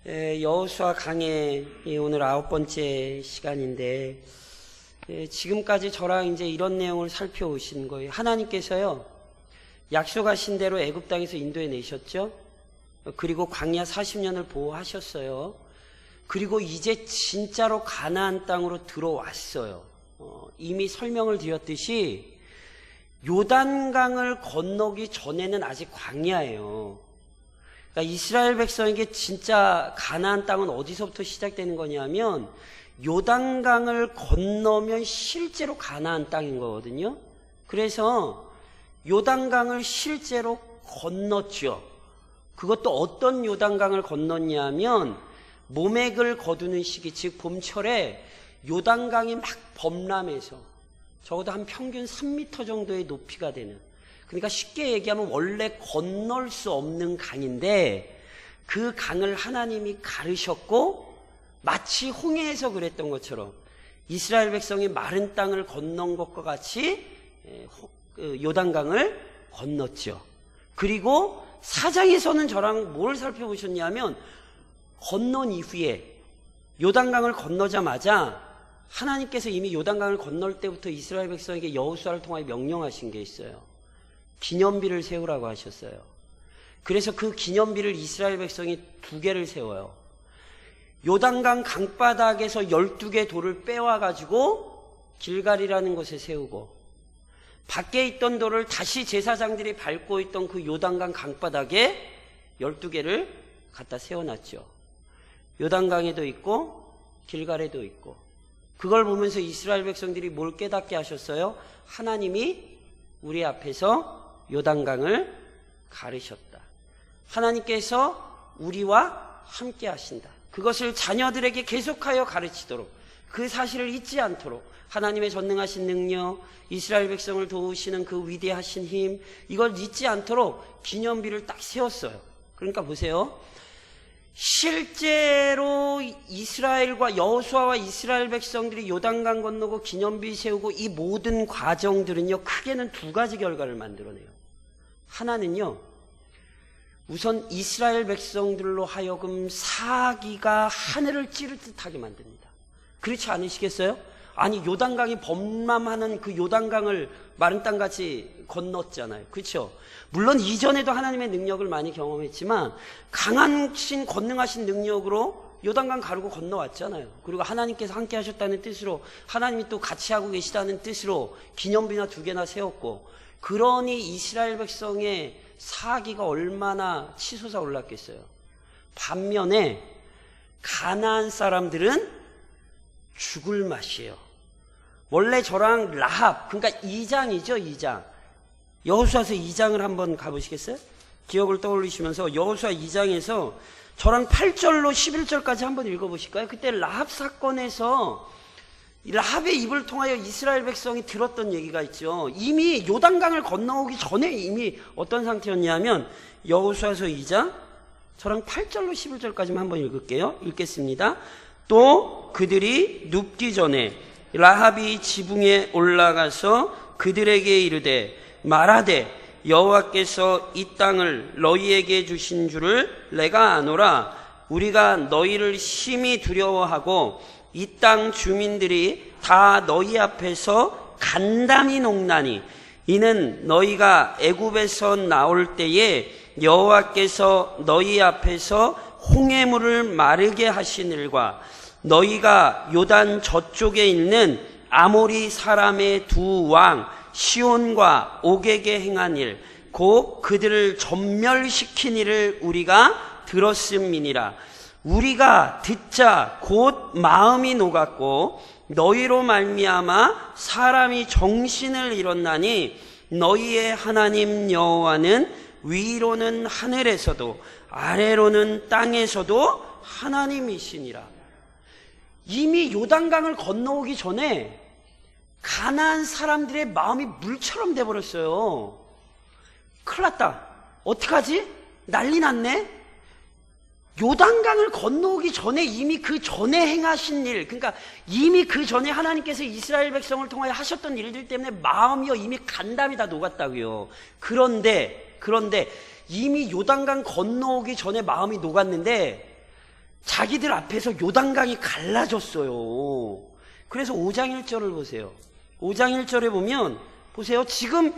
여호수아 강해 오늘 9번째 시간인데, 지금까지 저랑 이제 이런 내용을 살펴오신 거예요. 하나님께서요, 약속하신 대로 애굽 땅에서 인도해 내셨죠. 그리고 광야 40년을 보호하셨어요. 그리고 이제 진짜로 가나안 땅으로 들어왔어요. 이미 설명을 드렸듯이 요단강을 건너기 전에는 아직 광야예요. 그러니까 이스라엘 백성에게 진짜 가나안 땅은 어디서부터 시작되는 거냐면 요단강을 건너면 실제로 가나안 땅인 거거든요. 그래서 요단강을 실제로 건넜죠. 그것도 어떤 요단강을 건넜냐면 모맥을 거두는 시기, 즉 봄철에 요단강이 막 범람해서 적어도 한 평균 3m 정도의 높이가 되는, 그러니까 쉽게 얘기하면 원래 건널 수 없는 강인데 그 강을 하나님이 가르셨고, 마치 홍해에서 그랬던 것처럼 이스라엘 백성이 마른 땅을 건넌 것과 같이 요단강을 건넜죠. 그리고 사장에서는 저랑 뭘 살펴보셨냐면, 건넌 이후에 요단강을 건너자마자 하나님께서 이미 요단강을 건널 때부터 이스라엘 백성에게 여호수아를 통하여 명령하신 게 있어요. 기념비를 세우라고 하셨어요. 그래서 그 기념비를 이스라엘 백성이 2개를 세워요. 요단강 강바닥에서 12개 돌을 빼와가지고 길갈이라는 곳에 세우고, 밖에 있던 돌을 다시 제사장들이 밟고 있던 그 요단강 강바닥에 12개를 갖다 세워놨죠. 요단강에도 있고 길갈에도 있고. 그걸 보면서 이스라엘 백성들이 뭘 깨닫게 하셨어요? 하나님이 우리 앞에서 요단강을 가르셨다. 하나님께서 우리와 함께 하신다. 그것을 자녀들에게 계속하여 가르치도록, 그 사실을 잊지 않도록 하나님의 전능하신 능력, 이스라엘 백성을 도우시는 그 위대하신 힘, 이걸 잊지 않도록 기념비를 딱 세웠어요. 그러니까 보세요. 실제로 이스라엘과 여호수아와 이스라엘 백성들이 요단강 건너고 기념비 세우고 이 모든 과정들은요, 크게는 2가지 결과를 만들어내요. 하나는요, 우선 이스라엘 백성들로 하여금 사기가 하늘을 찌를 듯하게 만듭니다. 그렇지 않으시겠어요? 아니, 요단강이 범람하는 그 요단강을 마른 땅같이 건넜잖아요. 그렇죠? 물론 이전에도 하나님의 능력을 많이 경험했지만 강하신 권능하신 능력으로 요단강 가르고 건너왔잖아요. 그리고 하나님께서 함께 하셨다는 뜻으로, 하나님이 또 같이 하고 계시다는 뜻으로 기념비나 2개나 세웠고, 그러니 이스라엘 백성의 사기가 얼마나 치솟아 올랐겠어요. 반면에 가나안 사람들은 죽을 맛이에요. 원래 저랑 라합, 그러니까 2장이죠, 2장. 여호수아서 2장을 한번 가보시겠어요? 기억을 떠올리시면서 여호수아 2장에서 저랑 8절로 11절까지 한번 읽어보실까요? 그때 라합 사건에서 라합의 입을 통하여 이스라엘 백성이 들었던 얘기가 있죠. 이미 요단강을 건너오기 전에 이미 어떤 상태였냐면, 여호수아서 2장 저랑 8절로 11절까지만 한번 읽을게요. 읽겠습니다. 또 그들이 눕기 전에 라합이 지붕에 올라가서 그들에게 이르되 말하되 여호와께서 이 땅을 너희에게 주신 줄을 내가 아노라. 우리가 너희를 심히 두려워하고 이 땅 주민들이 다 너희 앞에서 간담이 녹나니, 이는 너희가 애굽에서 나올 때에 여호와께서 너희 앞에서 홍해물을 마르게 하신 일과 너희가 요단 저쪽에 있는 아모리 사람의 2 왕 시온과 옥에게 행한 일, 곧 그들을 전멸시킨 일을 우리가 들었음이니라. 우리가 듣자 곧 마음이 녹았고 너희로 말미암아 사람이 정신을 잃었나니, 너희의 하나님 여호와는 위로는 하늘에서도 아래로는 땅에서도 하나님이시니라. 이미 요단강을 건너오기 전에 가나안 사람들의 마음이 물처럼 돼버렸어요. 큰일 났다. 어떡하지? 난리 났네? 요단강을 건너오기 전에 이미 그 전에 행하신 일, 그러니까 이미 그 전에 하나님께서 이스라엘 백성을 통하여 하셨던 일들 때문에 마음이요 이미 간담이 다 녹았다고요. 그런데 이미 요단강 건너오기 전에 마음이 녹았는데 자기들 앞에서 요단강이 갈라졌어요. 그래서 5장 1절을 보세요. 5장 1절에 보면 보세요. 지금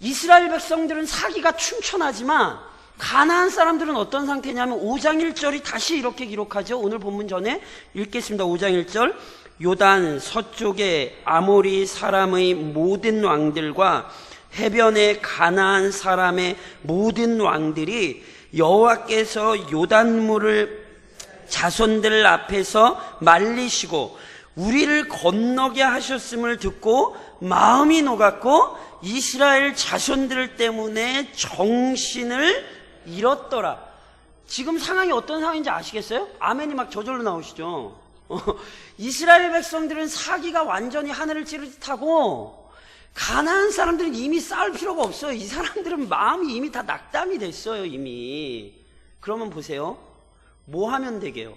이스라엘 백성들은 사기가 충천하지만 가나안 사람들은 어떤 상태냐면 5장 1절이 다시 이렇게 기록하죠. 오늘 본문 전에 읽겠습니다. 5장 1절. 요단 서쪽의 아모리 사람의 모든 왕들과 해변의 가나안 사람의 모든 왕들이 여호와께서 요단물을 자손들 앞에서 말리시고 우리를 건너게 하셨음을 듣고 마음이 녹았고 이스라엘 자손들 때문에 정신을 잃었더라. 지금 상황이 어떤 상황인지 아시겠어요? 아멘이 막 저절로 나오시죠. 이스라엘 백성들은 사기가 완전히 하늘을 찌를 듯하고 가나안 사람들은 이미 싸울 필요가 없어요. 이 사람들은 마음이 이미 다 낙담이 됐어요. 이미. 그러면 보세요. 뭐 하면 되게요?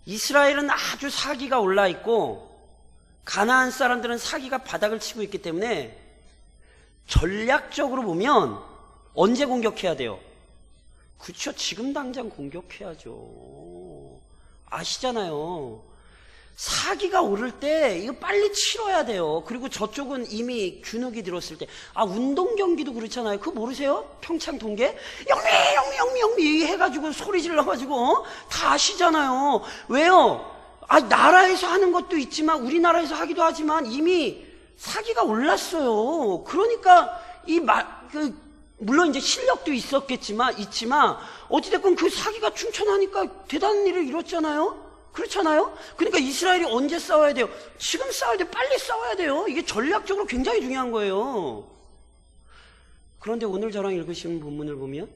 이스라엘은 아주 사기가 올라 있고 가나안 사람들은 사기가 바닥을 치고 있기 때문에 전략적으로 보면 언제 공격해야 돼요? 그쵸, 지금 당장 공격해야죠. 아시잖아요. 사기가 오를 때 이거 빨리 치러야 돼요. 그리고 저쪽은 이미 주눅이 들었을 때, 운동 경기도 그렇잖아요. 그거 모르세요? 평창 동계 영미 해가지고 소리 질러가지고 다 아시잖아요. 왜요? 나라에서 하는 것도 있지만 우리나라에서 하기도 하지만 이미 사기가 올랐어요. 그러니까 물론 이제 실력도 있지만 어찌됐건 그 사기가 충천하니까 대단한 일을 이뤘잖아요. 그렇잖아요? 그러니까 이스라엘이 언제 싸워야 돼요? 지금 싸워야 돼요. 빨리 싸워야 돼요. 이게 전략적으로 굉장히 중요한 거예요. 그런데 오늘 저랑 읽으시는 본문을 보면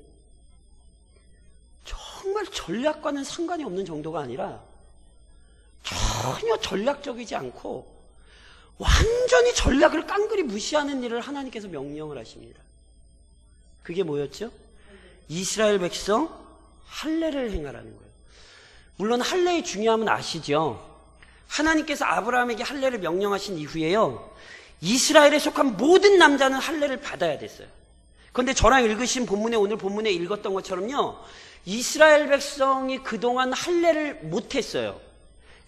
정말 전략과는 상관이 없는 정도가 아니라 전혀 전략적이지 않고 완전히 전략을 깡그리 무시하는 일을 하나님께서 명령을 하십니다. 그게 뭐였죠? 이스라엘 백성 할례를 행하라는 거예요. 물론 할례의 중요함은 아시죠? 하나님께서 아브라함에게 할례를 명령하신 이후에요, 이스라엘에 속한 모든 남자는 할례를 받아야 됐어요. 그런데 저랑 읽으신 본문에, 오늘 본문에 읽었던 것처럼요, 이스라엘 백성이 그동안 할례를 못했어요.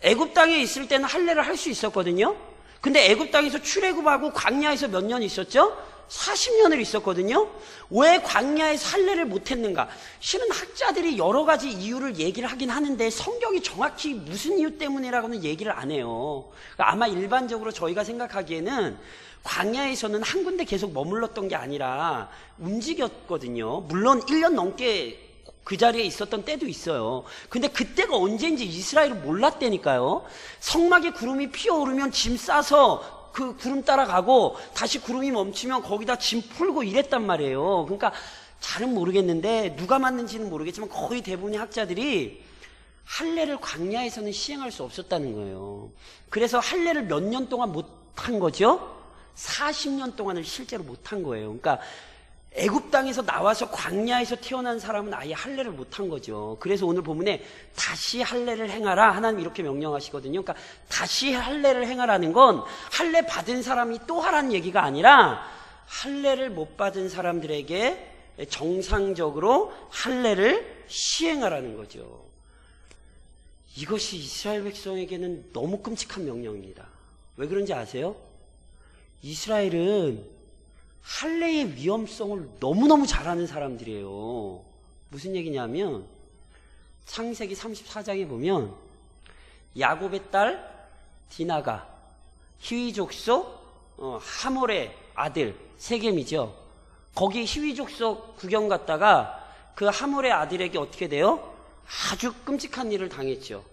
애굽 땅에 있을 때는 할례를 할 수 있었거든요. 근데 애굽 땅에서 출애굽하고 광야에서 몇 년 있었죠? 40년을 있었거든요. 왜 광야에서 할례를 못했는가? 실은 학자들이 여러 가지 이유를 얘기를 하긴 하는데 성경이 정확히 무슨 이유 때문이라고는 얘기를 안 해요. 아마 일반적으로 저희가 생각하기에는 광야에서는 한 군데 계속 머물렀던 게 아니라 움직였거든요. 물론 1년 넘게 그 자리에 있었던 때도 있어요. 근데 그때가 언제인지 이스라엘은 몰랐다니까요. 성막에 구름이 피어오르면 짐 싸서 그 구름 따라가고 다시 구름이 멈추면 거기다 짐 풀고 이랬단 말이에요. 그러니까 잘은 모르겠는데 누가 맞는지는 모르겠지만 거의 대부분의 학자들이 할례를 광야에서는 시행할 수 없었다는 거예요. 그래서 할례를 몇 년 동안 못한 거죠? 40년 동안을 실제로 못한 거예요. 그러니까 애굽 땅에서 나와서 광야에서 태어난 사람은 아예 할례를 못한 거죠. 그래서 오늘 본문에 다시 할례를 행하라, 하나님 이렇게 명령하시거든요. 그러니까 다시 할례를 행하라는 건 할례 받은 사람이 또 하라는 얘기가 아니라 할례를 못 받은 사람들에게 정상적으로 할례를 시행하라는 거죠. 이것이 이스라엘 백성에게는 너무 끔찍한 명령입니다. 왜 그런지 아세요? 이스라엘은 할례의 위험성을 너무너무 잘 아는 사람들이에요. 무슨 얘기냐면 창세기 34장에 보면 야곱의 딸 디나가 히위 족속 하몰의 아들 세겜이죠. 거기 히위 족속 구경 갔다가 그 하몰의 아들에게 어떻게 돼요? 아주 끔찍한 일을 당했죠.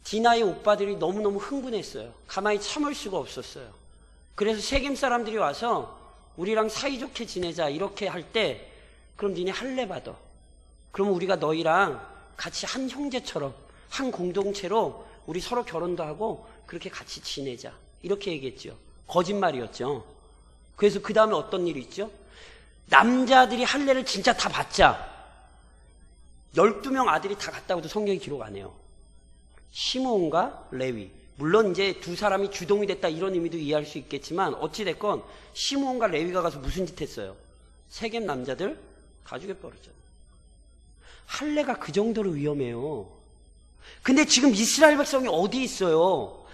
디나의 오빠들이 너무너무 흥분했어요. 가만히 참을 수가 없었어요. 그래서 세겜 사람들이 와서 우리랑 사이좋게 지내자 이렇게 할 때, 그럼 니네 할례 받아. 그럼 우리가 너희랑 같이 한 형제처럼 한 공동체로 우리 서로 결혼도 하고 그렇게 같이 지내자 이렇게 얘기했죠. 거짓말이었죠. 그래서 그 다음에 어떤 일이 있죠? 남자들이 할례를 진짜 다 받자 12명 아들이 다 갔다고도 성경이 기록 안 해요. 시므온과 레위, 물론 이제 두 사람이 주동이 됐다 이런 의미도 이해할 수 있겠지만 어찌됐건 시므온과 레위가 가서 무슨 짓 했어요? 세겜 남자들 다 죽여버렸잖아요. 할례가 그 정도로 위험해요. 근데 지금 이스라엘 백성이 어디 있어요?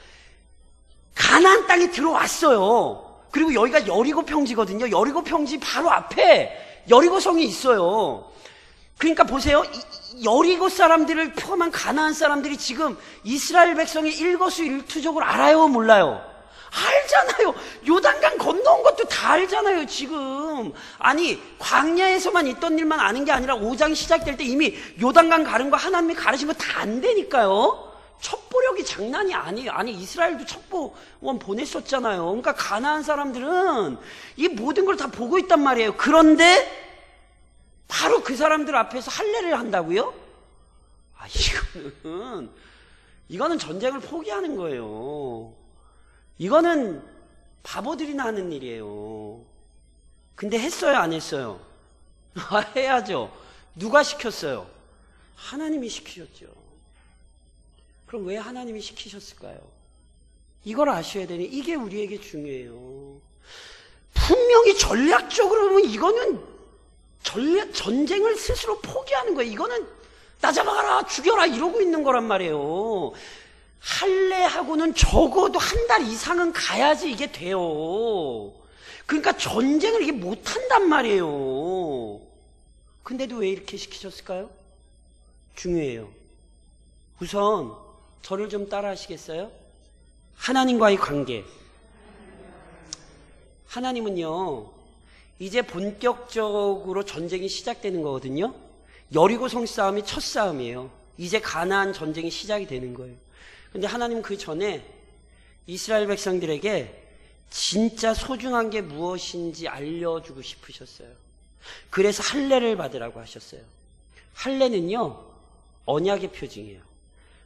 가나안 땅에 들어왔어요. 그리고 여기가 여리고 평지거든요. 여리고 평지 바로 앞에 여리고성이 있어요. 그러니까 보세요. 여리고 사람들을 포함한 가나안 사람들이 지금 이스라엘 백성이 일거수일투족을 알아요, 몰라요? 알잖아요. 요단강 건너온 것도 다 알잖아요, 지금. 아니, 광야에서만 있던 일만 아는 게 아니라 5장 시작될 때 이미 요단강 가른 거 하나님이 가르친 거 다 안되니까요. 첩보력이 장난이 아니에요. 아니, 이스라엘도 첩보원 보냈었잖아요. 그러니까 가나안 사람들은 이 모든 걸 다 보고 있단 말이에요. 그런데 바로 그 사람들 앞에서 할례를 한다고요? 아, 이거는 전쟁을 포기하는 거예요. 이거는 바보들이나 하는 일이에요. 근데 했어요, 안 했어요? 아, 해야죠. 누가 시켰어요? 하나님이 시키셨죠. 그럼 왜 하나님이 시키셨을까요? 이걸 아셔야 되니 이게 우리에게 중요해요. 분명히 전략적으로 보면 이거는 전쟁을 스스로 포기하는 거예요. 이거는 나 잡아가라, 죽여라 이러고 있는 거란 말이에요. 할례하고는 적어도 한 달 이상은 가야지 이게 돼요. 그러니까 전쟁을 이게 못한단 말이에요. 근데도 왜 이렇게 시키셨을까요? 중요해요. 우선 저를 좀 따라 하시겠어요? 하나님과의 관계. 하나님은요, 이제 본격적으로 전쟁이 시작되는 거거든요. 여리고성 싸움이 첫 싸움이에요. 이제 가나안 전쟁이 시작이 되는 거예요. 근데 하나님 그 전에 이스라엘 백성들에게 진짜 소중한 게 무엇인지 알려주고 싶으셨어요. 그래서 할례를 받으라고 하셨어요. 할례는요, 언약의 표징이에요.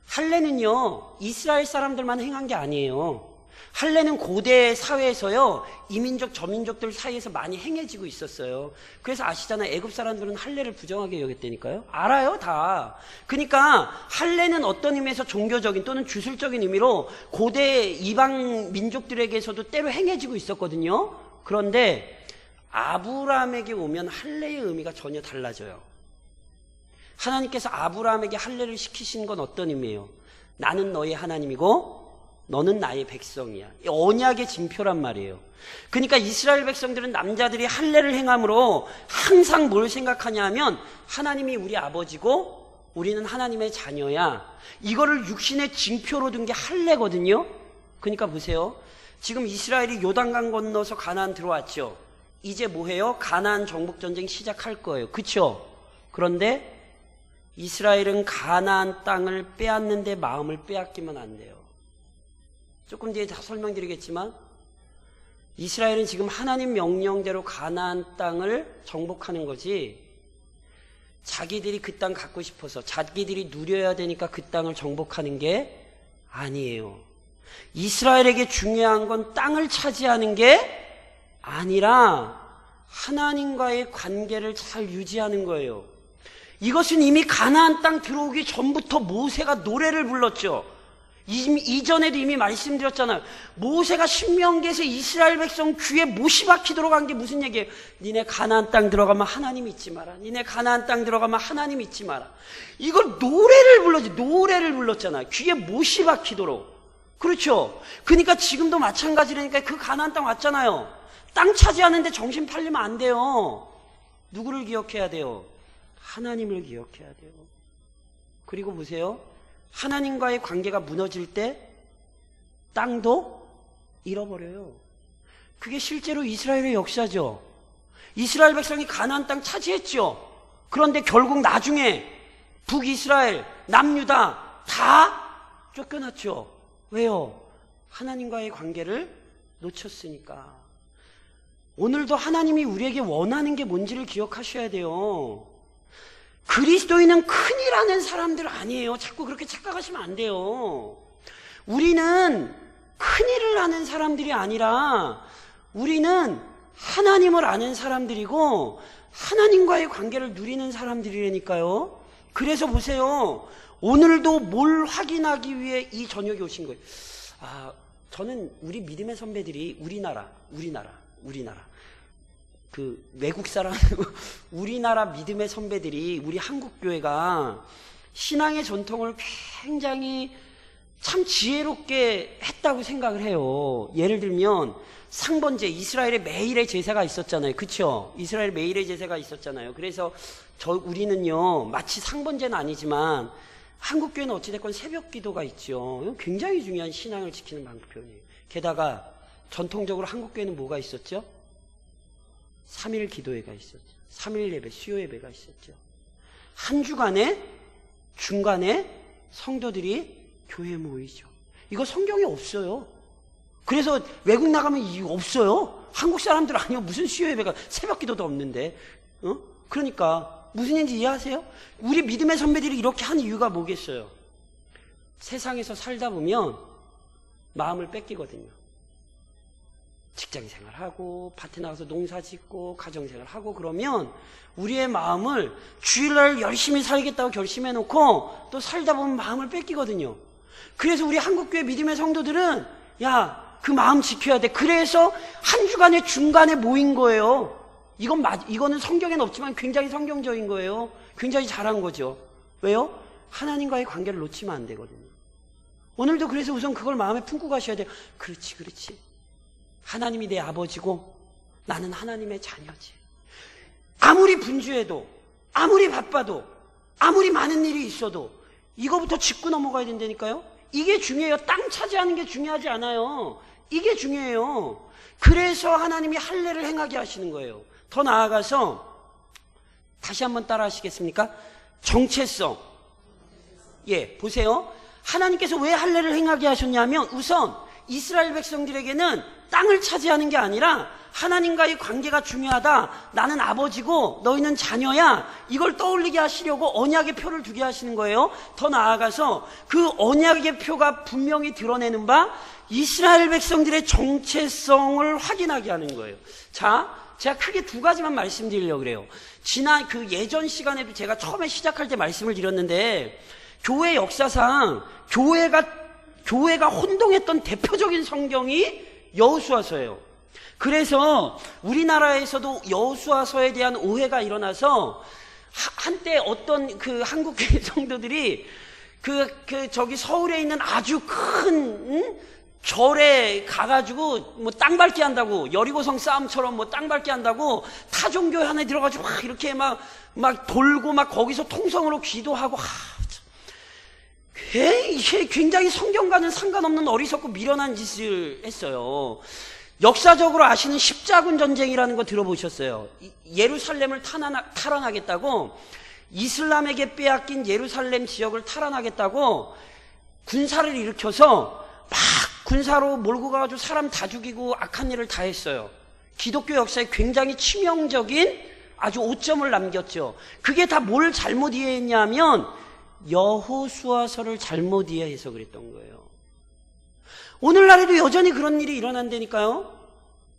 할례는요, 이스라엘 사람들만 행한 게 아니에요. 할례는 고대 사회에서요, 이민족 저민족들 사이에서 많이 행해지고 있었어요. 그래서 아시잖아요. 애굽 사람들은 할례를 부정하게 여겼다니까요. 알아요, 다. 그러니까 할례는 어떤 의미에서 종교적인 또는 주술적인 의미로 고대 이방 민족들에게서도 때로 행해지고 있었거든요. 그런데 아브라함에게 오면 할례의 의미가 전혀 달라져요. 하나님께서 아브라함에게 할례를 시키신 건 어떤 의미예요? 나는 너의 하나님이고 너는 나의 백성이야. 언약의 징표란 말이에요. 그러니까 이스라엘 백성들은 남자들이 할례를 행함으로 항상 뭘 생각하냐 하면 하나님이 우리 아버지고 우리는 하나님의 자녀야. 이거를 육신의 징표로 둔 게 할례거든요. 그러니까 보세요. 지금 이스라엘이 요단강 건너서 가나안 들어왔죠. 이제 뭐해요? 가나안 정복전쟁 시작할 거예요. 그쵸? 그런데 이스라엘은 가나안 땅을 빼앗는데 마음을 빼앗기면 안 돼요. 조금 뒤에 다 설명드리겠지만 이스라엘은 지금 하나님 명령대로 가나안 땅을 정복하는 거지, 자기들이 그 땅 갖고 싶어서 자기들이 누려야 되니까 그 땅을 정복하는 게 아니에요. 이스라엘에게 중요한 건 땅을 차지하는 게 아니라 하나님과의 관계를 잘 유지하는 거예요. 이것은 이미 가나안 땅 들어오기 전부터 모세가 노래를 불렀죠. 이전에도 이미 말씀드렸잖아요. 모세가 신명기에서 이스라엘 백성 귀에 못이 박히도록 한 게 무슨 얘기예요? 니네 가나안 땅 들어가면 하나님 잊지 마라. 니네 가나안 땅 들어가면 하나님 잊지 마라. 이걸 노래를 불렀잖아요. 귀에 못이 박히도록. 그렇죠? 그러니까 지금도 마찬가지라니까. 그 가나안 땅 왔잖아요. 땅 차지하는데 정신 팔리면 안 돼요. 누구를 기억해야 돼요? 하나님을 기억해야 돼요. 그리고 보세요. 하나님과의 관계가 무너질 때 땅도 잃어버려요. 그게 실제로 이스라엘의 역사죠. 이스라엘 백성이 가나안 땅 차지했죠. 그런데 결국 나중에 북이스라엘, 남유다 다 쫓겨났죠. 왜요? 하나님과의 관계를 놓쳤으니까. 오늘도 하나님이 우리에게 원하는 게 뭔지를 기억하셔야 돼요. 그리스도인은 큰일 하는 사람들 아니에요. 자꾸 그렇게 착각하시면 안 돼요. 우리는 큰일을 하는 사람들이 아니라 우리는 하나님을 아는 사람들이고 하나님과의 관계를 누리는 사람들이라니까요. 그래서 보세요. 오늘도 뭘 확인하기 위해 이 저녁에 오신 거예요. 저는 우리 믿음의 선배들이 우리나라 외국 사람, 우리나라 믿음의 선배들이, 우리 한국교회가 신앙의 전통을 굉장히 참 지혜롭게 했다고 생각을 해요. 예를 들면, 상번제, 이스라엘의 매일의 제사가 있었잖아요. 그쵸? 이스라엘 매일의 제사가 있었잖아요. 그래서 우리는요, 마치 상번제는 아니지만, 한국교회는 어찌됐건 새벽 기도가 있죠. 굉장히 중요한 신앙을 지키는 방법이에요. 게다가, 전통적으로 한국교회는 뭐가 있었죠? 3일 기도회가 있었죠. 3일 예배, 수요 예배가 있었죠. 한 주간에 중간에 성도들이 교회에 모이죠. 이거 성경에 없어요. 그래서 외국 나가면 이거 없어요. 한국 사람들 아니요. 무슨 수요 예배가, 새벽 기도도 없는데. 그러니까 무슨 얘기인지 이해하세요? 우리 믿음의 선배들이 이렇게 한 이유가 뭐겠어요? 세상에서 살다 보면 마음을 뺏기거든요. 직장 생활하고 밭에 나가서 농사 짓고 가정생활하고 그러면 우리의 마음을 주일날 열심히 살겠다고 결심해 놓고 또 살다 보면 마음을 뺏기거든요. 그래서 우리 한국교회 믿음의 성도들은 야, 그 마음 지켜야 돼. 그래서 한 주간의 중간에 모인 거예요. 이거는 성경에는 없지만 굉장히 성경적인 거예요. 굉장히 잘한 거죠. 왜요? 하나님과의 관계를 놓치면 안 되거든요. 오늘도 그래서 우선 그걸 마음에 품고 가셔야 돼요. 그렇지. 하나님이 내 아버지고 나는 하나님의 자녀지. 아무리 분주해도, 아무리 바빠도, 아무리 많은 일이 있어도 이거부터 짚고 넘어가야 된다니까요. 이게 중요해요. 땅 차지하는 게 중요하지 않아요. 이게 중요해요. 그래서 하나님이 할례를 행하게 하시는 거예요. 더 나아가서 다시 한번 따라 하시겠습니까? 정체성. 예, 보세요. 하나님께서 왜 할례를 행하게 하셨냐면 우선 이스라엘 백성들에게는 땅을 차지하는 게 아니라 하나님과의 관계가 중요하다. 나는 아버지고 너희는 자녀야. 이걸 떠올리게 하시려고 언약의 표를 두게 하시는 거예요. 더 나아가서 그 언약의 표가 분명히 드러내는 바 이스라엘 백성들의 정체성을 확인하게 하는 거예요. 자, 제가 크게 두 가지만 말씀드리려고 그래요. 지난 예전 시간에도 제가 처음에 시작할 때 말씀을 드렸는데 교회 역사상 교회가 혼동했던 대표적인 성경이 여호수아서예요. 그래서 우리나라에서도 여호수아서에 대한 오해가 일어나서 한때 어떤 한국교회 성도들이 저기 서울에 있는 아주 큰 절에 가가지고 뭐 땅 밟기 한다고, 여리고성 싸움처럼 뭐 땅 밟기 한다고 타종교회 안에 들어가지고 막 이렇게 막 돌고 막 거기서 통성으로 기도하고 이게 굉장히 성경과는 상관없는 어리석고 미련한 짓을 했어요. 역사적으로 아시는 십자군 전쟁이라는 거 들어보셨어요? 예루살렘을 탈환하겠다고, 이슬람에게 빼앗긴 예루살렘 지역을 탈환하겠다고 군사를 일으켜서 막 군사로 몰고 가가지고 사람 다 죽이고 악한 일을 다 했어요. 기독교 역사에 굉장히 치명적인 아주 오점을 남겼죠. 그게 다 뭘 잘못 이해했냐면 여호수아서를 잘못 이해해서 그랬던 거예요. 오늘날에도 여전히 그런 일이 일어난다니까요.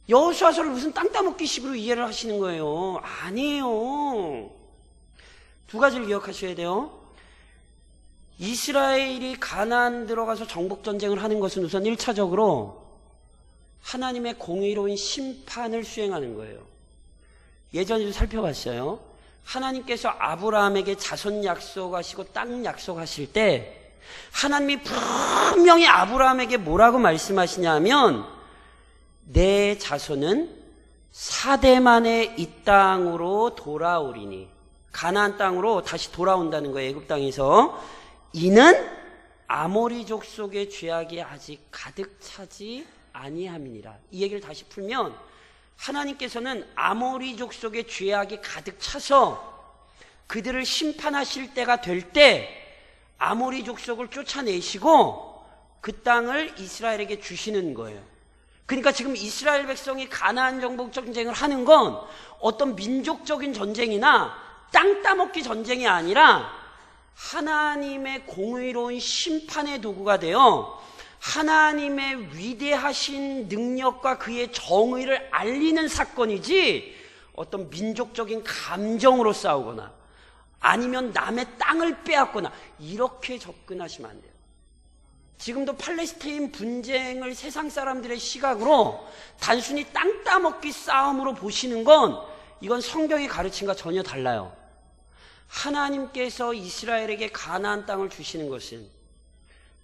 여호수아서를 무슨 땅 따먹기식으로 이해를 하시는 거예요. 아니에요. 두 가지를 기억하셔야 돼요. 이스라엘이 가나안 들어가서 정복전쟁을 하는 것은 우선 1차적으로 하나님의 공의로운 심판을 수행하는 거예요. 예전에도 살펴봤어요. 하나님께서 아브라함에게 자손 약속하시고 땅 약속하실 때 하나님이 분명히 아브라함에게 뭐라고 말씀하시냐면 내 자손은 4대 만에 이 땅으로 돌아오리니, 가나안 땅으로 다시 돌아온다는 거예요. 애굽 땅에서. 이는 아모리족 속의 죄악이 아직 가득 차지 아니함이니라. 이 얘기를 다시 풀면 하나님께서는 아모리족 속의 죄악이 가득 차서 그들을 심판하실 때가 될 때 아모리 족속을 쫓아내시고 그 땅을 이스라엘에게 주시는 거예요. 그러니까 지금 이스라엘 백성이 가나안 정복 전쟁을 하는 건 어떤 민족적인 전쟁이나 땅 따먹기 전쟁이 아니라 하나님의 공의로운 심판의 도구가 되어 하나님의 위대하신 능력과 그의 정의를 알리는 사건이지 어떤 민족적인 감정으로 싸우거나 아니면 남의 땅을 빼앗거나 이렇게 접근하시면 안 돼요. 지금도 팔레스타인 분쟁을 세상 사람들의 시각으로 단순히 땅 따먹기 싸움으로 보시는 건 이건 성경의 가르침과 전혀 달라요. 하나님께서 이스라엘에게 가나안 땅을 주시는 것은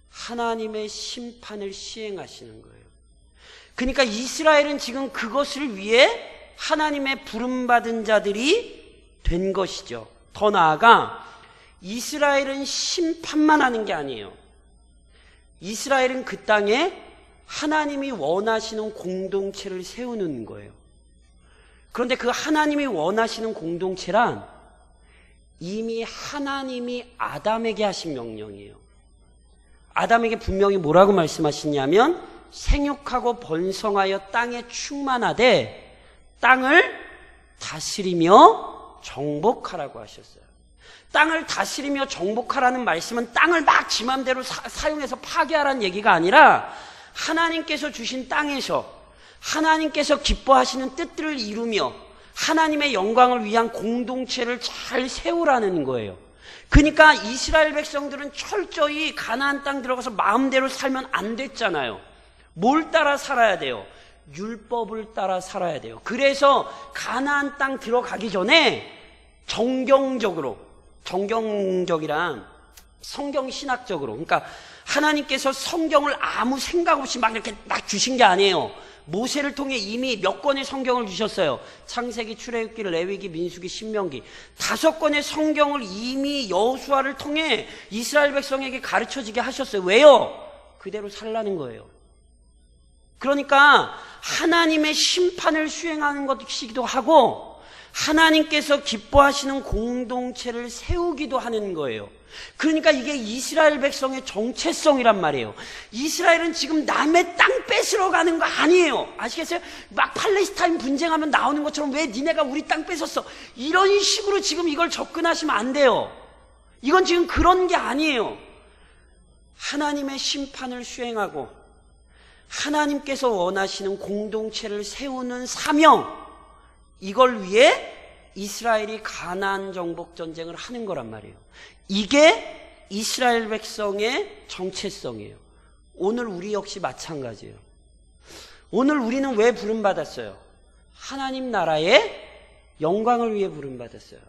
하나님의 심판을 시행하시는 거예요. 그러니까 이스라엘은 지금 그것을 위해 하나님의 부름받은 자들이 된 것이죠. 더 나아가 이스라엘은 심판만 하는 게 아니에요. 이스라엘은 그 땅에 하나님이 원하시는 공동체를 세우는 거예요. 그런데 그 하나님이 원하시는 공동체란 이미 하나님이 아담에게 하신 명령이에요. 아담에게 분명히 뭐라고 말씀하시냐면 생육하고 번성하여 땅에 충만하되 땅을 다스리며 정복하라고 하셨어요. 땅을 다스리며 정복하라는 말씀은 땅을 막 지 맘대로 사용해서 파괴하라는 얘기가 아니라 하나님께서 주신 땅에서 하나님께서 기뻐하시는 뜻들을 이루며 하나님의 영광을 위한 공동체를 잘 세우라는 거예요. 그러니까 이스라엘 백성들은 철저히 가나안 땅 들어가서 마음대로 살면 안 됐잖아요. 뭘 따라 살아야 돼요? 율법을 따라 살아야 돼요. 그래서 가나안 땅 들어가기 전에 정경적이란 성경신학적으로, 그러니까 하나님께서 성경을 아무 생각 없이 막 이렇게 막 주신 게 아니에요. 모세를 통해 이미 몇 권의 성경을 주셨어요. 창세기, 출애굽기, 레위기, 민수기, 신명기 5권의 성경을 이미 여호수아를 통해 이스라엘 백성에게 가르쳐지게 하셨어요. 왜요? 그대로 살라는 거예요. 그러니까 하나님의 심판을 수행하는 것이기도 하고 하나님께서 기뻐하시는 공동체를 세우기도 하는 거예요. 그러니까 이게 이스라엘 백성의 정체성이란 말이에요. 이스라엘은 지금 남의 땅 뺏으러 가는 거 아니에요. 아시겠어요? 막 팔레스타인 분쟁하면 나오는 것처럼 왜 니네가 우리 땅 뺏었어? 이런 식으로 지금 이걸 접근하시면 안 돼요. 이건 지금 그런 게 아니에요. 하나님의 심판을 수행하고 하나님께서 원하시는 공동체를 세우는 사명, 이걸 위해 이스라엘이 가나안 정복 전쟁을 하는 거란 말이에요. 이게 이스라엘 백성의 정체성이에요. 오늘 우리 역시 마찬가지예요. 오늘 우리는 왜 부름받았어요? 하나님 나라의 영광을 위해 부름받았어요.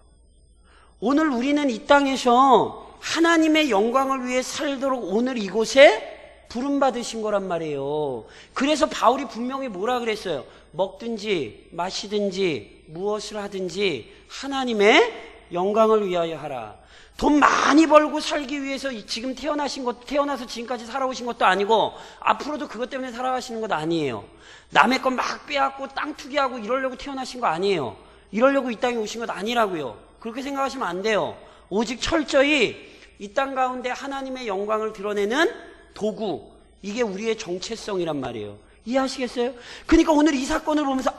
오늘 우리는 이 땅에서 하나님의 영광을 위해 살도록 오늘 이곳에 부름받으신 거란 말이에요. 그래서 바울이 분명히 뭐라 그랬어요? 먹든지 마시든지 무엇을 하든지 하나님의 영광을 위하여 하라. 돈 많이 벌고 살기 위해서 지금 태어나서 지금까지 살아오신 것도 아니고 앞으로도 그것 때문에 살아가시는 것 아니에요. 남의 것 막 빼앗고 땅 투기하고 이러려고 태어나신 거 아니에요. 이러려고 이 땅에 오신 것 아니라고요. 그렇게 생각하시면 안 돼요. 오직 철저히 이 땅 가운데 하나님의 영광을 드러내는 도구, 이게 우리의 정체성이란 말이에요. 이해하시겠어요? 그러니까 오늘 이 사건을 보면서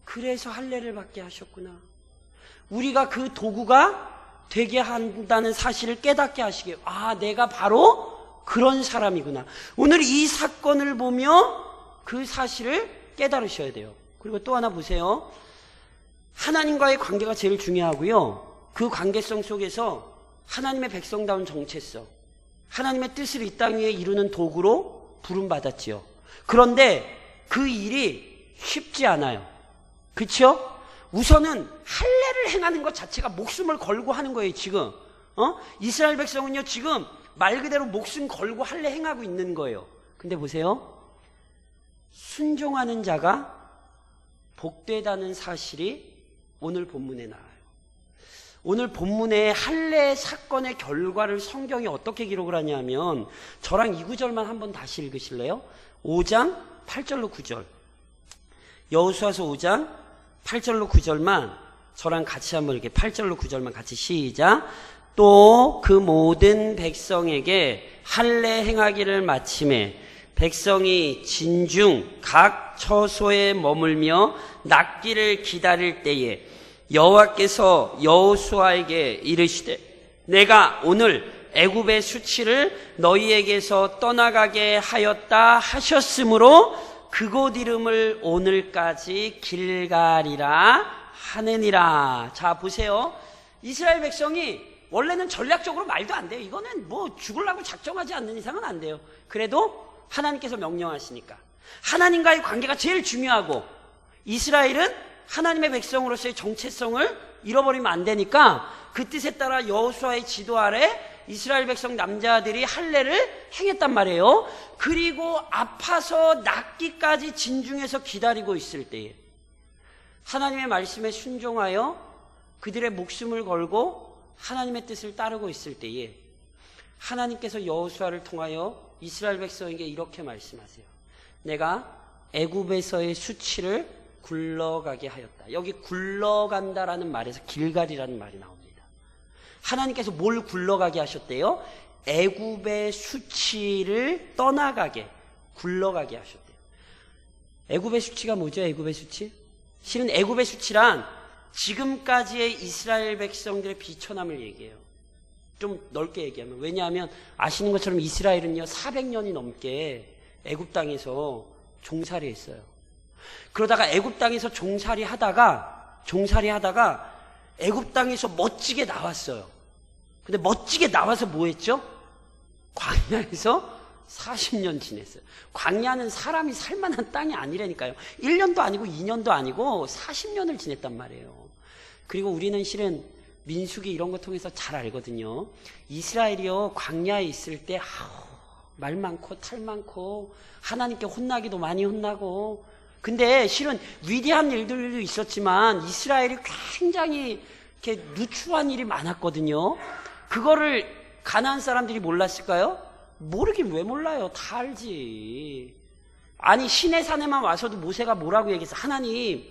그래서 할례를 받게 하셨구나. 우리가 그 도구가 되게 한다는 사실을 깨닫게 하시게요. 내가 바로 그런 사람이구나. 오늘 이 사건을 보며 그 사실을 깨달으셔야 돼요. 그리고 또 하나 보세요. 하나님과의 관계가 제일 중요하고요. 그 관계성 속에서 하나님의 백성다운 정체성, 하나님의 뜻을 이 땅 위에 이루는 도구로 부름받았지요. 그런데 그 일이 쉽지 않아요. 그렇죠? 우선은 할례를 행하는 것 자체가 목숨을 걸고 하는 거예요. 지금 이스라엘 백성은요 지금 말 그대로 목숨 걸고 할례 행하고 있는 거예요. 근데 보세요, 순종하는 자가 복되다는 사실이 오늘 본문에 나와요. 오늘 본문의 할례 사건의 결과를 성경이 어떻게 기록을 하냐면, 저랑 이 구절만 한번 다시 읽으실래요? 5장 8절로 9절, 여호수아서 5장 8절로 9절만 저랑 같이 한번 이렇게 8절로 9절만 같이 시작. 또 그 모든 백성에게 할례 행하기를 마침에 백성이 진중 각 처소에 머물며 낫기를 기다릴 때에 여호와께서 여호수아에게 이르시되 내가 오늘 애굽의 수치를 너희에게서 떠나가게 하였다 하셨으므로 그곳 이름을 오늘까지 길갈이라 하느니라. 자 보세요, 이스라엘 백성이 원래는 전략적으로 말도 안 돼요. 이거는 뭐 죽으려고 작정하지 않는 이상은 안 돼요. 그래도 하나님께서 명령하시니까 하나님과의 관계가 제일 중요하고, 이스라엘은 하나님의 백성으로서의 정체성을 잃어버리면 안 되니까 그 뜻에 따라 여호수아의 지도 아래 이스라엘 백성 남자들이 할례를 행했단 말이에요. 그리고 아파서 낫기까지 진중해서 기다리고 있을 때에 하나님의 말씀에 순종하여 그들의 목숨을 걸고 하나님의 뜻을 따르고 있을 때에 하나님께서 여호수아를 통하여 이스라엘 백성에게 이렇게 말씀하세요. 내가 애굽에서의 수치를 굴러가게 하였다. 여기 굴러간다라는 말에서 길갈이라는 말이 나옵니다. 하나님께서 뭘 굴러가게 하셨대요? 애굽의 수치를 떠나가게, 굴러가게 하셨대요. 애굽의 수치가 뭐죠? 애굽의 수치? 실은 애굽의 수치란 지금까지의 이스라엘 백성들의 비천함을 얘기해요. 좀 넓게 얘기하면. 왜냐하면 아시는 것처럼 이스라엘은요 400년이 넘게 애굽 땅에서 종살이 했어요. 그러다가 애굽 땅에서 종살이 하다가 애굽 땅에서 멋지게 나왔어요. 근데 멋지게 나와서 뭐 했죠? 광야에서 40년 지냈어요. 광야는 사람이 살만한 땅이 아니라니까요. 1년도 아니고 2년도 아니고 40년을 지냈단 말이에요. 그리고 우리는 실은 민수기 이런 거 통해서 잘 알거든요. 이스라엘이요 광야에 있을 때 말 많고 탈 많고 하나님께 혼나기도 많이 혼나고, 근데 실은 위대한 일들도 있었지만 이스라엘이 굉장히 이렇게 누추한 일이 많았거든요. 그거를 가나안 사람들이 몰랐을까요? 모르긴 왜 몰라요? 다 알지. 아니 시내산에만 와서도 모세가 뭐라고 얘기했어? 하나님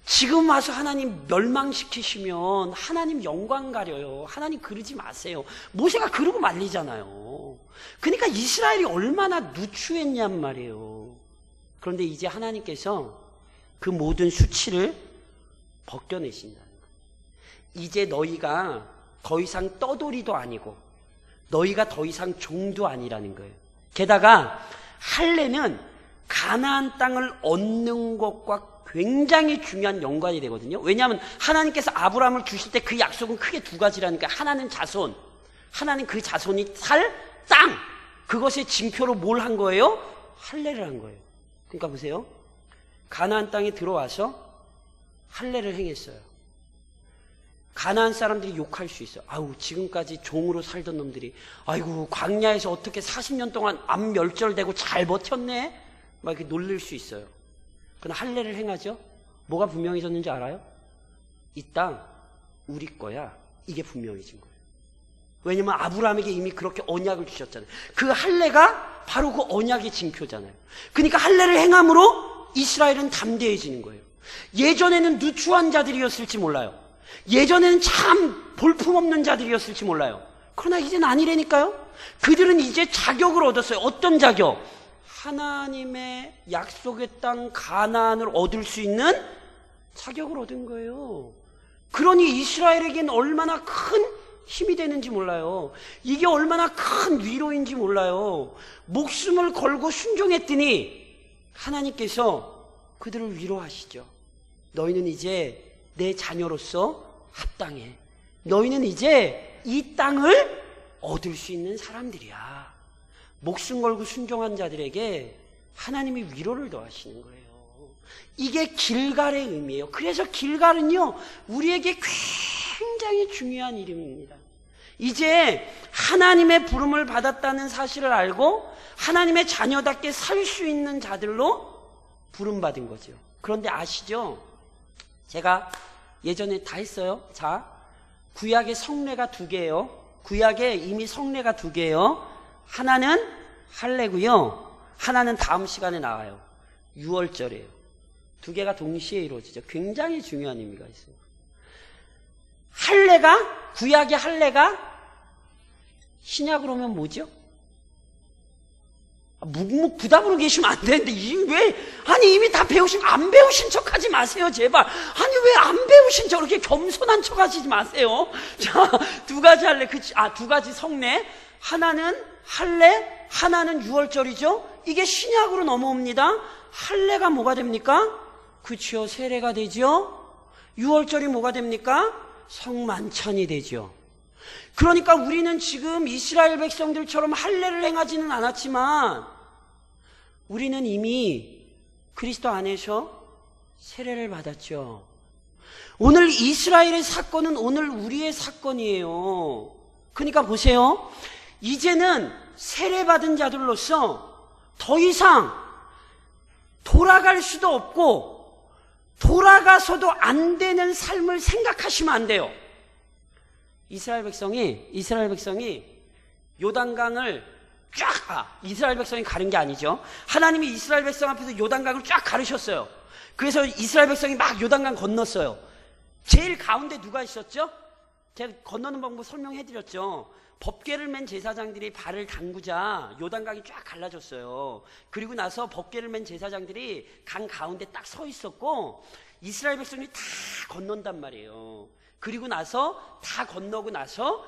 지금 와서 하나님 멸망시키시면 하나님 영광 가려요. 하나님 그러지 마세요. 모세가 그러고 말리잖아요. 그러니까 이스라엘이 얼마나 누추했냔 말이에요. 그런데 이제 하나님께서 그 모든 수치를 벗겨내신다는 거예요. 이제 너희가 더 이상 떠돌이도 아니고 너희가 더 이상 종도 아니라는 거예요. 게다가 할례는 가나안 땅을 얻는 것과 굉장히 중요한 연관이 되거든요. 왜냐하면 하나님께서 아브라함을 주실 때 그 약속은 크게 두 가지라니까. 하나는 자손, 하나는 그 자손이 살 땅, 그것의 징표로 뭘 한 거예요? 할례를 한 거예요. 그러니까 보세요. 가나안 땅에 들어와서 할례를 행했어요. 가나안 사람들이 욕할 수 있어요. 아우 지금까지 종으로 살던 놈들이 아이고 광야에서 어떻게 40년 동안 암 멸절되고 잘 버텼네? 막 이렇게 놀릴 수 있어요. 그러나 할례를 행하죠. 뭐가 분명해졌는지 알아요? 이 땅 우리 거야. 이게 분명해진 거예요. 왜냐면 아브라함에게 이미 그렇게 언약을 주셨잖아요. 그 할례가 바로 그 언약의 징표잖아요. 그러니까 할례를 행함으로 이스라엘은 담대해지는 거예요. 예전에는 누추한 자들이었을지 몰라요. 예전에는 참 볼품없는 자들이었을지 몰라요. 그러나 이제는 아니라니까요. 그들은 이제 자격을 얻었어요. 어떤 자격? 하나님의 약속의 땅 가나안을 얻을 수 있는 자격을 얻은 거예요. 그러니 이스라엘에겐 얼마나 큰 힘이 되는지 몰라요. 이게 얼마나 큰 위로인지 몰라요. 목숨을 걸고 순종했더니 하나님께서 그들을 위로하시죠. 너희는 이제 내 자녀로서 합당해. 너희는 이제 이 땅을 얻을 수 있는 사람들이야. 목숨 걸고 순종한 자들에게 하나님이 위로를 더하시는 거예요. 이게 길갈의 의미예요. 그래서 길갈은요 우리에게 굉장히 중요한 이름입니다. 이제 하나님의 부름을 받았다는 사실을 알고 하나님의 자녀답게 살 수 있는 자들로 부름받은 거죠. 그런데 아시죠? 제가 예전에 다 했어요. 자, 구약의 성례가 2개예요. 구약에 이미 성례가 2개예요. 하나는 할례고요. 하나는 다음 시간에 나와요. 유월절이에요. 2개가 동시에 이루어지죠. 굉장히 중요한 의미가 있어요. 할례가, 구약의 할례가 신약으로 오면 뭐죠? 부담으로 계시면 안 되는데 아니 이미 다 배우시면 안 배우신 척 하지 마세요 제발. 아니 왜 안 배우신 척 이렇게 겸손한 척 하시지 마세요. 자, 2가지 할례, 2가지 성례. 하나는 할례, 하나는 유월절이죠. 이게 신약으로 넘어옵니다. 할례가 뭐가 됩니까? 그치요, 세례가 되죠. 유월절이 뭐가 됩니까? 성만찬이 되죠. 그러니까 우리는 지금 이스라엘 백성들처럼 할례를 행하지는 않았지만 우리는 이미 그리스도 안에서 세례를 받았죠. 오늘 이스라엘의 사건은 오늘 우리의 사건이에요. 그러니까 보세요. 이제는 세례받은 자들로서 더 이상 돌아갈 수도 없고 돌아가서도 안 되는 삶을 생각하시면 안 돼요. 이스라엘 백성이 요단강을 이스라엘 백성이 가른 게 아니죠. 하나님이 이스라엘 백성 앞에서 요단강을 쫙 가르셨어요. 그래서 이스라엘 백성이 막 요단강 건넜어요. 제일 가운데 누가 있었죠? 제가 건너는 방법 설명해드렸죠. 법궤를 맨 제사장들이 발을 담그자 요단강이 쫙 갈라졌어요. 그리고 나서 법궤를 맨 제사장들이 강 가운데 딱 서 있었고 이스라엘 백성이 다 건넌단 말이에요. 그리고 나서 다 건너고 나서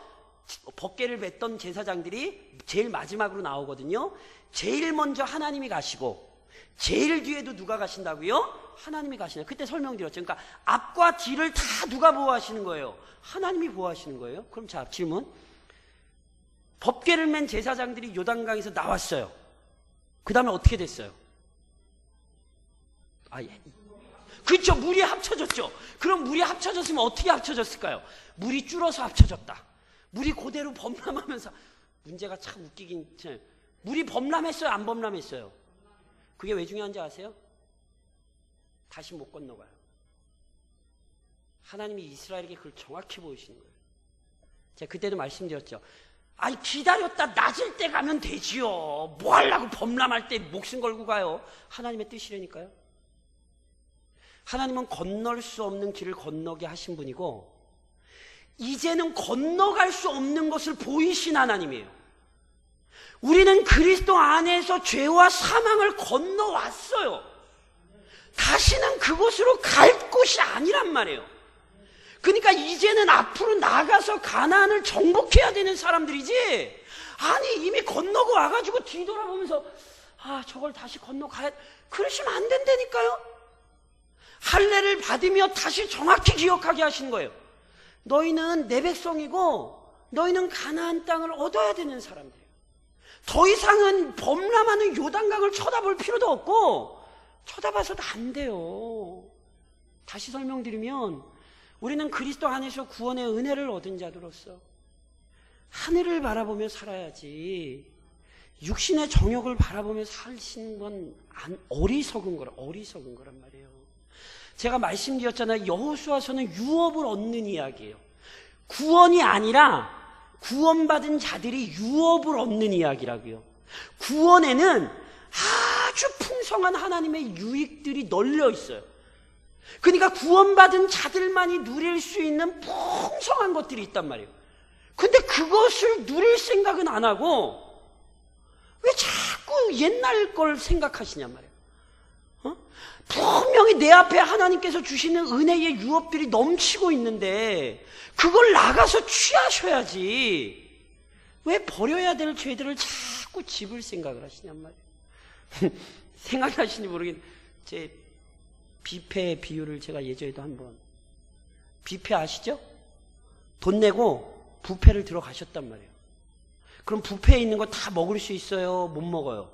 법궤를 맸던 제사장들이 제일 마지막으로 나오거든요. 제일 먼저 하나님이 가시고 제일 뒤에도 누가 가신다고요? 하나님이 가시네요. 그때 설명드렸죠. 그러니까 앞과 뒤를 다 누가 보호하시는 거예요? 하나님이 보호하시는 거예요. 그럼 자, 질문. 법궤를 맨 제사장들이 요단강에서 나왔어요. 그 다음에 어떻게 됐어요? 그렇죠. 물이 합쳐졌죠. 그럼 물이 합쳐졌으면 어떻게 합쳐졌을까요? 물이 줄어서 합쳐졌다. 물이 그대로 범람하면서, 문제가 참 웃기긴, 물이 범람했어요? 안 범람했어요? 그게 왜 중요한지 아세요? 다시 못 건너가요. 하나님이 이스라엘에게 그걸 정확히 보이시는 거예요. 제가 그때도 말씀드렸죠. 아니, 기다렸다 낮을 때 가면 되지요. 뭐 하려고 범람할 때 목숨 걸고 가요. 하나님의 뜻이라니까요. 하나님은 건널 수 없는 길을 건너게 하신 분이고 이제는 건너갈 수 없는 것을 보이신 하나님이에요. 우리는 그리스도 안에서 죄와 사망을 건너왔어요. 다시는 그곳으로 갈 곳이 아니란 말이에요. 그러니까 이제는 앞으로 나가서 가나안을 정복해야 되는 사람들이지, 아니 이미 건너고 와가지고 뒤돌아보면서 저걸 다시 건너가야, 그러시면 안 된다니까요. 할례를 받으며 다시 정확히 기억하게 하신 거예요. 너희는 내 백성이고 너희는 가나안 땅을 얻어야 되는 사람들이에요. 더 이상은 범람하는 요단강을 쳐다볼 필요도 없고 쳐다봐서도 안 돼요. 다시 설명드리면 우리는 그리스도 안에서 구원의 은혜를 얻은 자들로서 하늘을 바라보며 살아야지, 육신의 정욕을 바라보며 사시는 건 어리석은 거란 말이에요. 제가 말씀드렸잖아요. 여호수아서는 유업을 얻는 이야기예요. 구원이 아니라 구원받은 자들이 유업을 얻는 이야기라고요. 구원에는 아주 풍성한 하나님의 유익들이 널려 있어요. 그러니까 구원받은 자들만이 누릴 수 있는 풍성한 것들이 있단 말이에요. 근데 그것을 누릴 생각은 안 하고 왜 자꾸 옛날 걸 생각하시냔 말이에요. 분명히 내 앞에 하나님께서 주시는 은혜의 유업들이 넘치고 있는데 그걸 나가서 취하셔야지 왜 버려야 될 죄들을 자꾸 집을 생각을 하시냔 말이에요. 생각나시는지 모르겠는데 제 뷔페 비유를 제가 예전에도 한번, 뷔페 아시죠? 돈 내고 뷔페를 들어가셨단 말이에요. 그럼 뷔페에 있는 거 다 먹을 수 있어요? 못 먹어요?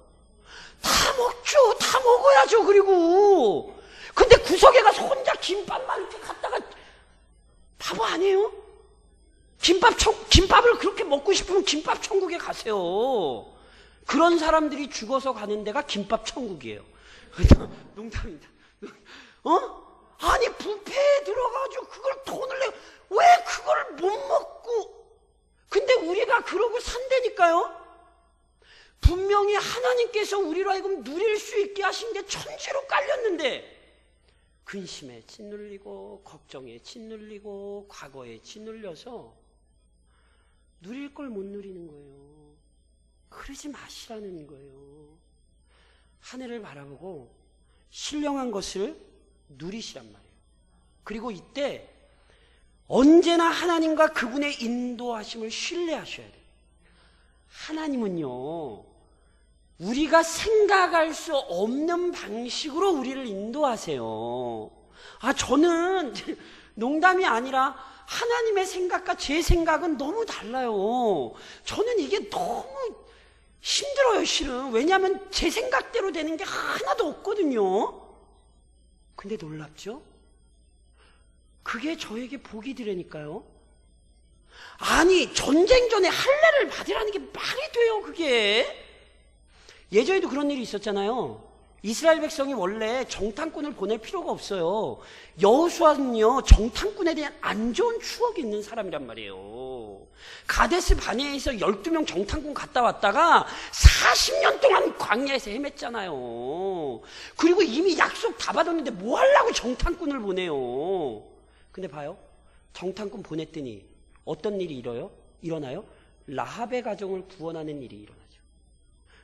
다 먹죠. 다 먹어야죠. 그리고 근데 구석에 가서 혼자 김밥만 이렇게 갖다가, 바보 아니에요? 김밥을 그렇게 먹고 싶으면 김밥 천국에 가세요. 그런 사람들이 죽어서 가는 데가 김밥 천국이에요. 농담입니다. 아니 뷔페에 들어가가지고 그걸 돈을 내고 왜 그걸 못 먹고, 근데 우리가 그러고 산다니까요. 분명히 하나님께서 우리로 하여금 누릴 수 있게 하신 게 천지로 깔렸는데 근심에 짓눌리고 걱정에 짓눌리고 과거에 짓눌려서 누릴 걸 못 누리는 거예요. 그러지 마시라는 거예요. 하늘을 바라보고 신령한 것을 누리시란 말이에요. 그리고 이때 언제나 하나님과 그분의 인도하심을 신뢰하셔야 돼요. 하나님은요, 우리가 생각할 수 없는 방식으로 우리를 인도하세요. 저는 농담이 아니라 하나님의 생각과 제 생각은 너무 달라요. 저는 이게 너무 힘들어요, 실은. 왜냐하면 제 생각대로 되는 게 하나도 없거든요. 근데 놀랍죠? 그게 저에게 복이 되라니까요. 아니, 전쟁 전에 할례를 받으라는 게 말이 돼요, 그게? 예전에도 그런 일이 있었잖아요. 이스라엘 백성이 원래 정탐꾼을 보낼 필요가 없어요. 여호수아는요, 정탐꾼에 대한 안 좋은 추억이 있는 사람이란 말이에요. 가데스 바네아에서 12명 정탐꾼 갔다 왔다가 40년 동안 광야에서 헤맸잖아요. 그리고 이미 약속 다 받았는데 뭐 하려고 정탐꾼을 보내요. 근데 봐요, 정탐꾼 보냈더니 어떤 일이 일어나요? 라합의 가정을 구원하는 일이 일어나죠.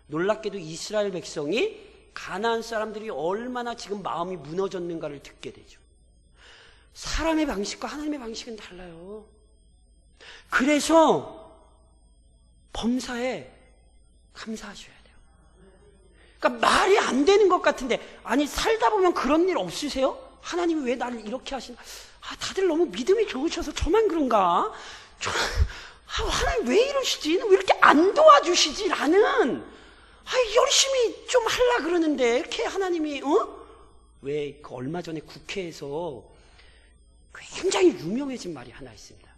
놀랍게도 이스라엘 백성이 가나안 사람들이 얼마나 지금 마음이 무너졌는가를 듣게 되죠. 사람의 방식과 하나님의 방식은 달라요. 그래서 범사에 감사하셔야 돼요. 그러니까 말이 안 되는 것 같은데, 아니 살다 보면 그런 일 없으세요? 하나님이 왜 나를 이렇게 하시나? 다들 너무 믿음이 좋으셔서 저만 그런가? 하나님 왜 이러시지? 왜 이렇게 안 도와주시지? 라는 열심히 좀 하려고 그러는데 이렇게 하나님이 왜 얼마 전에 국회에서 굉장히 유명해진 말이 하나 있습니다.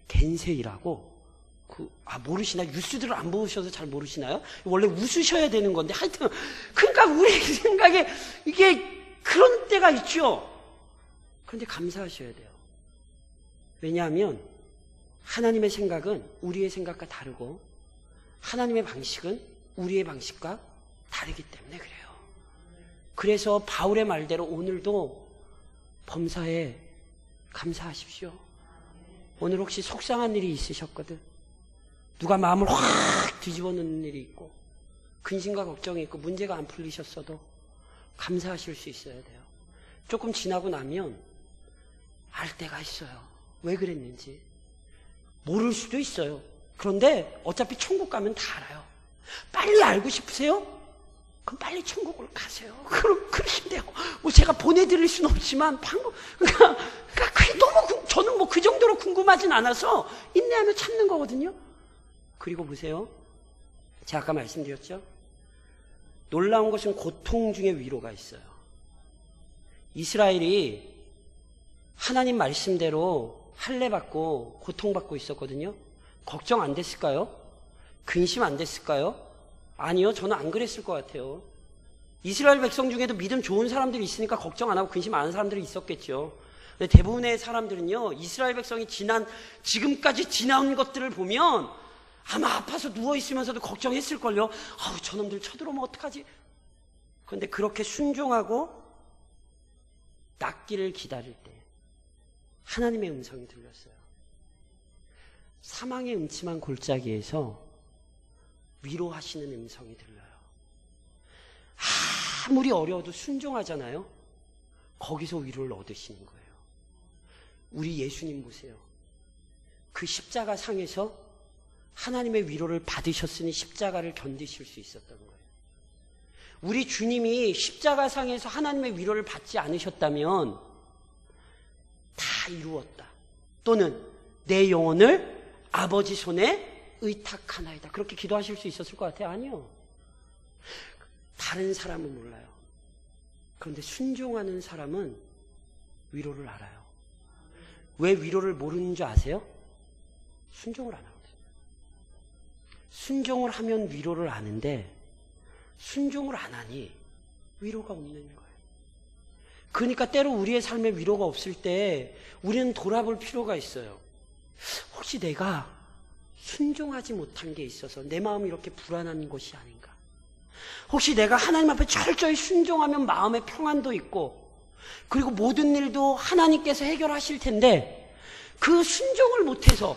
겐세이라고. 모르시나요? 뉴스들을 안 보셔서 잘 모르시나요? 원래 웃으셔야 되는 건데 하여튼 그러니까 우리 생각에 이게 그런 때가 있죠. 그런데 감사하셔야 돼요. 왜냐하면 하나님의 생각은 우리의 생각과 다르고 하나님의 방식은 우리의 방식과 다르기 때문에 그래요. 그래서 바울의 말대로 오늘도 범사에 감사하십시오. 오늘 혹시 속상한 일이 있으셨거든. 누가 마음을 확 뒤집어 놓는 일이 있고 근심과 걱정이 있고 문제가 안 풀리셨어도 감사하실 수 있어야 돼요. 조금 지나고 나면 알 때가 있어요. 왜 그랬는지. 모를 수도 있어요. 그런데 어차피 천국 가면 다 알아요. 빨리 알고 싶으세요? 그럼 빨리 천국을 가세요. 그러시면 돼요. 제가 보내드릴 수는 없지만 그러니까 그게 너무 저는 그 정도로 궁금하진 않아서 인내하며 참는 거거든요. 그리고 보세요. 제가 아까 말씀드렸죠. 놀라운 것은 고통 중에 위로가 있어요. 이스라엘이 하나님 말씀대로 할례 받고 고통받고 있었거든요. 걱정 안 됐을까요? 근심 안 됐을까요? 아니요, 저는 안 그랬을 것 같아요. 이스라엘 백성 중에도 믿음 좋은 사람들이 있으니까 걱정 안 하고 근심 안 하는 사람들이 있었겠죠. 근데 대부분의 사람들은요, 이스라엘 백성이 지금까지 지나온 것들을 보면 아마 아파서 누워있으면서도 걱정했을걸요. 저놈들 쳐들어오면 어떡하지? 그런데 그렇게 순종하고 낫기를 기다릴 때 하나님의 음성이 들렸어요. 사망의 음침한 골짜기에서 위로하시는 음성이 들려요. 아무리 어려워도 순종하잖아요. 거기서 위로를 얻으시는 거예요. 우리 예수님 보세요. 그 십자가 상에서 하나님의 위로를 받으셨으니 십자가를 견디실 수 있었던 거예요. 우리 주님이 십자가 상에서 하나님의 위로를 받지 않으셨다면 다 이루었다. 또는 내 영혼을 아버지 손에 의탁하나이다. 그렇게 기도하실 수 있었을 것 같아요? 아니요. 다른 사람은 몰라요. 그런데 순종하는 사람은 위로를 알아요. 왜 위로를 모르는 줄 아세요? 순종을 안 하거든요. 순종을 하면 위로를 아는데 순종을 안 하니 위로가 없는 거예요. 그러니까 때로 우리의 삶에 위로가 없을 때 우리는 돌아볼 필요가 있어요. 혹시 내가 순종하지 못한 게 있어서 내 마음이 이렇게 불안한 것이 아닌가? 혹시 내가 하나님 앞에 철저히 순종하면 마음의 평안도 있고 그리고 모든 일도 하나님께서 해결하실 텐데 그 순종을 못해서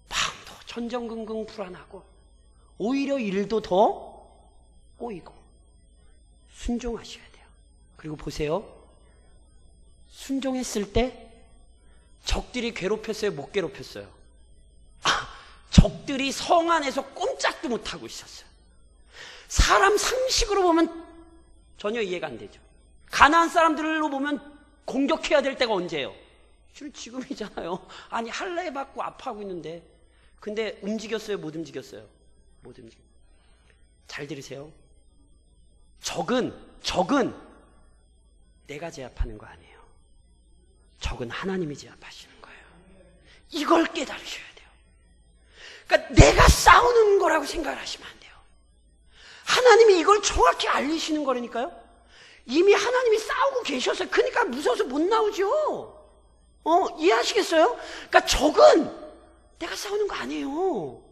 마음도 전전긍긍 불안하고 오히려 일도 더 꼬이고 순종하셔야 돼요. 그리고 보세요. 순종했을 때 적들이 괴롭혔어요? 못 괴롭혔어요? 적들이 성 안에서 꼼짝도 못하고 있었어요. 사람 상식으로 보면 전혀 이해가 안 되죠. 가나안 사람들로 보면 공격해야 될 때가 언제예요? 지금이잖아요. 아니 할례 받고 아파하고 있는데 근데 움직였어요? 못 움직였어요? 못 움직였어요. 잘 들으세요. 적은 내가 제압하는 거 아니에요. 적은 하나님이 제압하시는 거예요. 이걸 깨달으셔야 돼요. 그러니까 내가 싸우는 거라고 생각을 하시면 안 돼요. 하나님이 이걸 정확히 알리시는 거라니까요. 이미 하나님이 싸우고 계셨어요. 그러니까 무서워서 못 나오죠. 이해하시겠어요? 그러니까 적은 내가 싸우는 거 아니에요.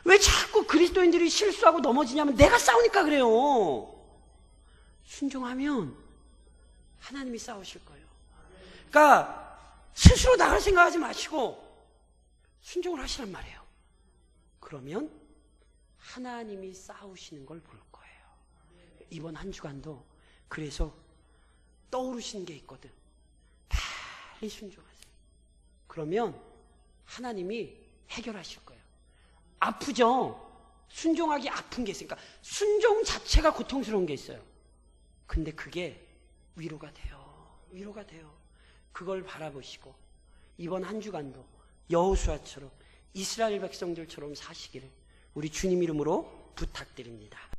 왜 자꾸 그리스도인들이 실수하고 넘어지냐면 내가 싸우니까 그래요. 순종하면 하나님이 싸우실 거예요. 그러니까 스스로 나갈 생각하지 마시고 순종을 하시란 말이에요. 그러면 하나님이 싸우시는 걸 볼 거예요. 이번 한 주간도 그래서 떠오르시는 게 있거든. 빨리 순종하세요. 그러면 하나님이 해결하실 거예요. 아프죠? 순종하기 아픈 게 있으니까 순종 자체가 고통스러운 게 있어요. 근데 그게 위로가 돼요. 위로가 돼요. 그걸 바라보시고 이번 한 주간도 여호수아처럼 이스라엘 백성들처럼 사시기를 우리 주님 이름으로 부탁드립니다.